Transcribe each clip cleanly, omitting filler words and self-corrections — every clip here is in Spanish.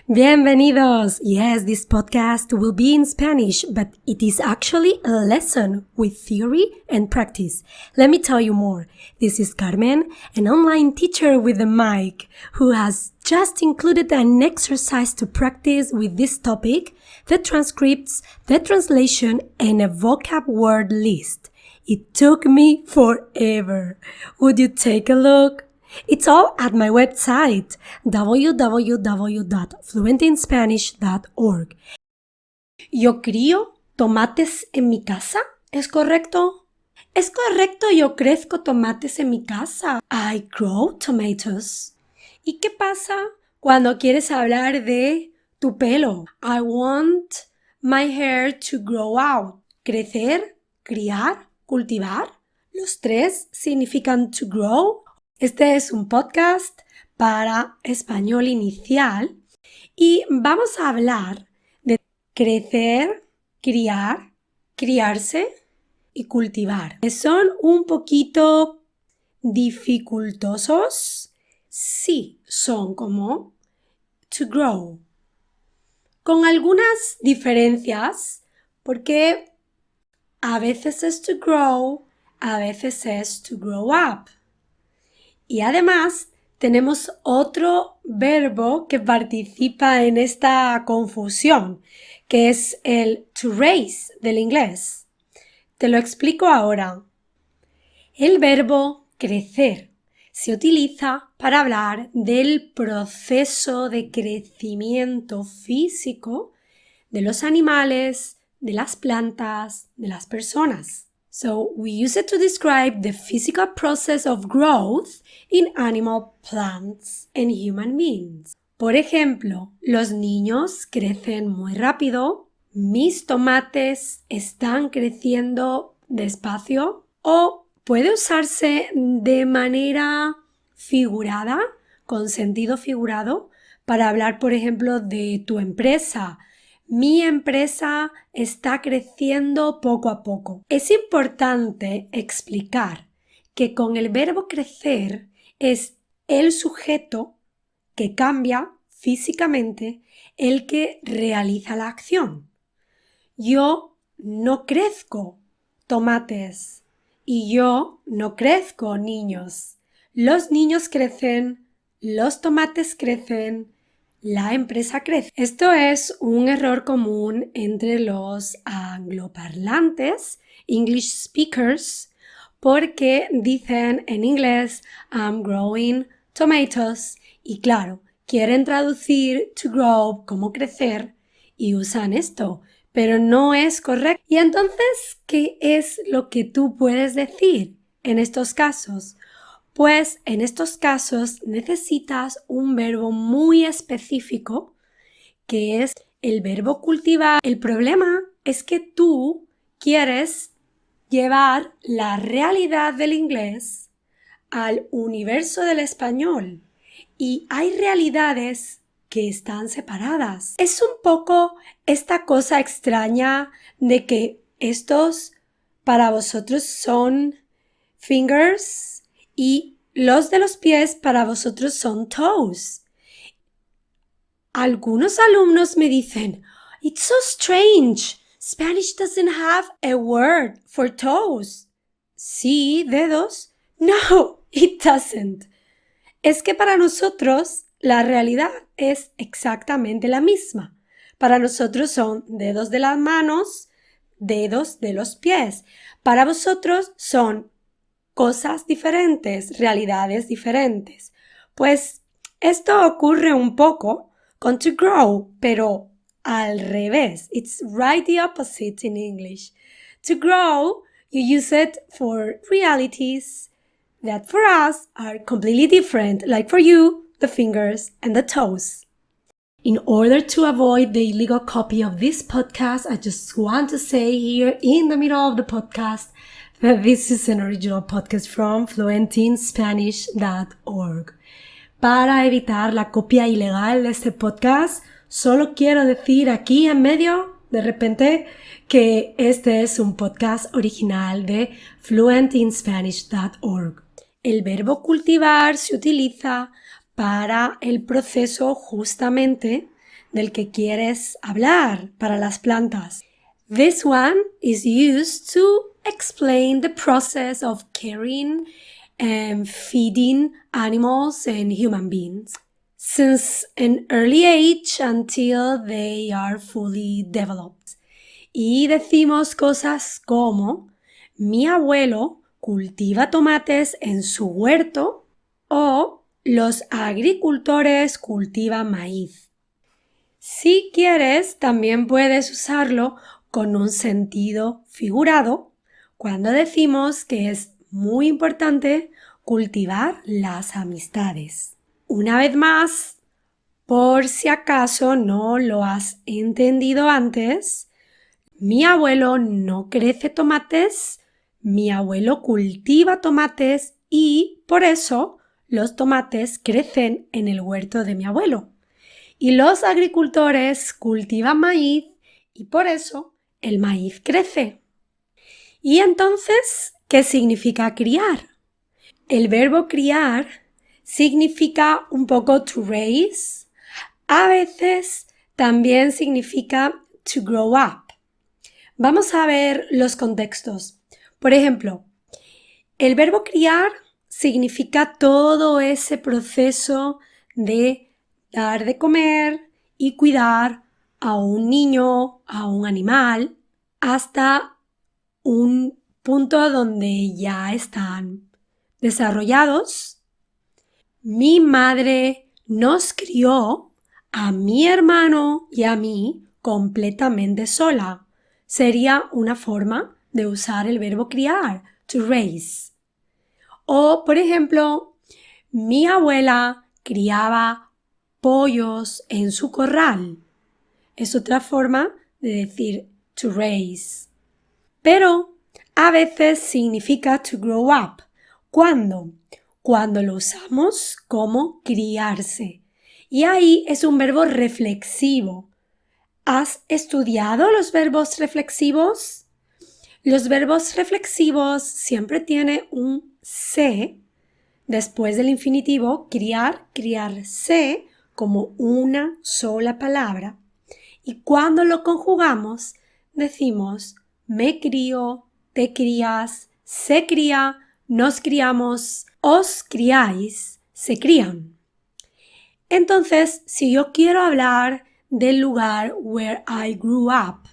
Bienvenidos! Yes, this podcast will be in Spanish, but it is actually a lesson with theory and practice. Let me tell you more. This is Carmen, an online teacher with a mic, who has just included an exercise to practice with this topic, the transcripts, the translation, and a vocab word list. It took me forever. Would you take a look? It's all at my website, www.fluentinspanish.org. ¿Yo crío tomates en mi casa? ¿Es correcto? Es correcto, yo crezco tomates en mi casa. I grow tomatoes. ¿Y qué pasa cuando quieres hablar de tu pelo? I want my hair to grow out. Crecer, criar, cultivar. Los tres significan to grow. Este es un podcast para español inicial y vamos a hablar de crecer, criar, criarse y cultivar. ¿Son un poquito dificultosos? Sí, son como to grow. Con algunas diferencias, porque a veces es to grow, a veces es to grow up. Y además tenemos otro verbo que participa en esta confusión, que es el to raise del inglés. Te lo explico ahora. El verbo crecer se utiliza para hablar del proceso de crecimiento físico de los animales, de las plantas, de las personas. So we use it to describe the physical process of growth in animal, plants, and human beings. Por ejemplo, los niños crecen muy rápido, mis tomates están creciendo despacio, o puede usarse de manera figurada, con sentido figurado, para hablar, por ejemplo, de tu empresa. Mi empresa está creciendo poco a poco. Es importante explicar que con el verbo crecer es el sujeto que cambia físicamente el que realiza la acción. Yo no crezco tomates y yo no crezco niños. Los niños crecen, los tomates crecen, la empresa crece. Esto es un error común entre los angloparlantes, English speakers, porque dicen en inglés I'm growing tomatoes y claro, quieren traducir to grow como crecer y usan esto, pero no es correcto. Y entonces, ¿qué es lo que tú puedes decir en estos casos? Pues en estos casos necesitas un verbo muy específico que es el verbo cultivar. El problema es que tú quieres llevar la realidad del inglés al universo del español y hay realidades que están separadas. Es un poco esta cosa extraña de que estos para vosotros son fingers y los de los pies para vosotros son toes. Algunos alumnos me dicen, "It's so strange. Spanish doesn't have a word for toes." Sí, dedos. No, it doesn't. Es que para nosotros la realidad es exactamente la misma. Para nosotros son dedos de las manos, dedos de los pies. Para vosotros son cosas diferentes, realidades diferentes. Pues esto ocurre un poco con to grow, pero al revés. It's right the opposite in English. To grow, you use it for realities that for us are completely different, like for you, the fingers and the toes. In order to avoid the illegal copy of this podcast, I just want to say here in the middle of the podcast that this is an original podcast from fluentinspanish.org. Para evitar la copia ilegal de este podcast, solo quiero decir aquí en medio, de repente, que este es un podcast original de fluentinspanish.org. El verbo cultivar se utiliza para el proceso justamente del que quieres hablar para las plantas. This one is used to explain the process of caring and feeding animals and human beings since an early age until they are fully developed. Y decimos cosas como: mi abuelo cultiva tomates en su huerto, o los agricultores cultivan maíz. Si quieres, también puedes usarlo con un sentido figurado cuando decimos que es muy importante cultivar las amistades. Una vez más, por si acaso no lo has entendido antes, mi abuelo no crece tomates, mi abuelo cultiva tomates y por eso los tomates crecen en el huerto de mi abuelo. Y los agricultores cultivan maíz y por eso el maíz crece. ¿Y entonces qué significa criar? El verbo criar significa un poco to raise. A veces también significa to grow up. Vamos a ver los contextos. Por ejemplo, el verbo criar significa todo ese proceso de dar de comer y cuidar a un niño, a un animal, hasta un punto donde ya están desarrollados. Mi madre nos crió a mi hermano y a mí completamente sola. Sería una forma de usar el verbo criar, to raise. O, por ejemplo, mi abuela criaba pollos en su corral. Es otra forma de decir to raise. Pero a veces significa to grow up. ¿Cuándo? Cuando lo usamos como criarse. Y ahí es un verbo reflexivo. ¿Has estudiado los verbos reflexivos? Los verbos reflexivos siempre tienen un se después del infinitivo, criar, criarse, como una sola palabra. Y cuando lo conjugamos, decimos me crío, te crías, se cría, nos criamos, os criáis, se crían. Entonces, si yo quiero hablar del lugar where I grew up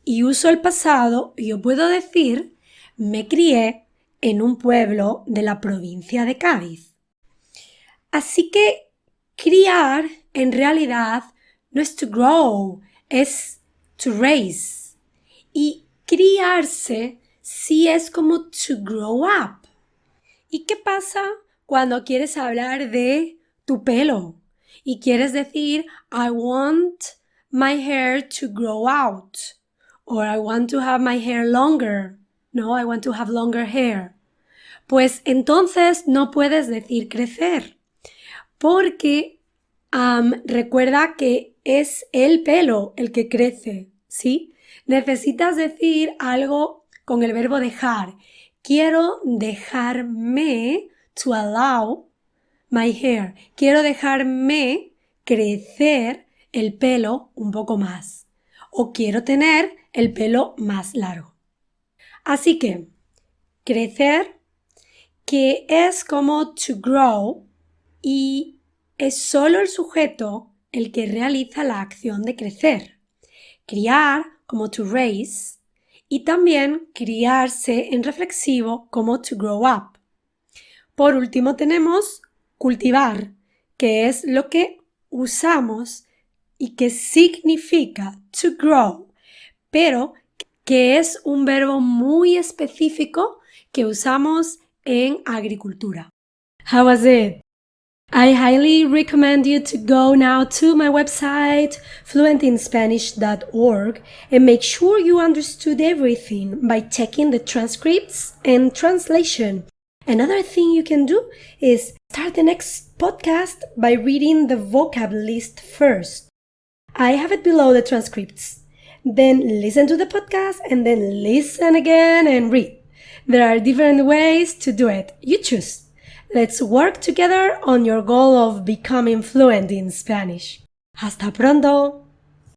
y uso el pasado, yo puedo decir me crié en un pueblo de la provincia de Cádiz. Así que criar en realidad no es to grow, es to raise. Y criarse sí es como to grow up. ¿Y qué pasa cuando quieres hablar de tu pelo y quieres decir I want my hair to grow out, or I want to have my hair longer? No, I want to have longer hair. Pues entonces no puedes decir crecer, porque recuerda que es el pelo el que crece, ¿sí? Necesitas decir algo con el verbo dejar. Quiero dejarme, to allow my hair. Quiero dejarme crecer el pelo un poco más. O quiero tener el pelo más largo. Así que, crecer, que es como to grow, y es solo el sujeto el que realiza la acción de crecer. Criar, como to raise, y también criarse en reflexivo como to grow up. Por último tenemos cultivar, que es lo que usamos y que significa to grow, pero que es un verbo muy específico que usamos en agricultura. How was it? I highly recommend you to go now to my website, fluentinspanish.org, and make sure you understood everything by checking the transcripts and translation. Another thing you can do is start the next podcast by reading the vocab list first. I have it below the transcripts. Then listen to the podcast and then listen again and read. There are different ways to do it. You choose. Let's work together on your goal of becoming fluent in Spanish. Hasta pronto.